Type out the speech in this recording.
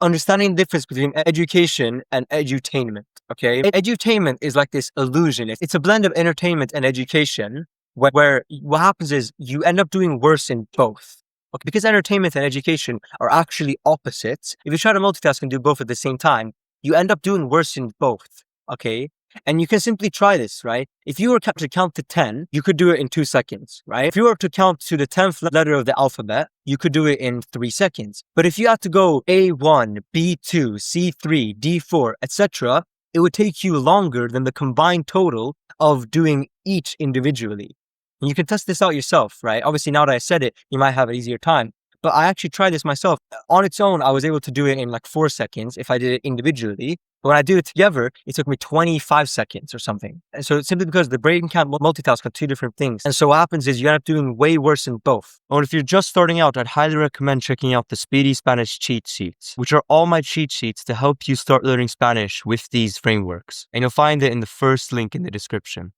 understanding the difference between education and edutainment, okay? Edutainment is like this illusion. It's a blend of entertainment and education where what happens is you end up doing worse in both. Okay? Because entertainment and education are actually opposites. If you try to multitask and do both at the same time, you end up doing worse in both, okay? And you can simply try this, right? If you were to count to 10, you could do it in 2 seconds, right? If you were to count to the 10th letter of the alphabet, you could do it in 3 seconds. But if you had to go A1, B2, C3, D4, etc., it would take you longer than the combined total of doing each individually. And you can test this out yourself, right? Obviously, now that I said it, you might have an easier time. But I actually tried this myself. On its own, I was able to do it in like 4 seconds if I did it individually. But when I do it together, it took me 25 seconds or something. And so it's simply because the brain can't multitask on 2 different things. And so what happens is you end up doing way worse in both. Or if you're just starting out, I'd highly recommend checking out the Speedy Spanish cheat sheets, which are all my cheat sheets to help you start learning Spanish with these frameworks. And you'll find it in the first link in the description.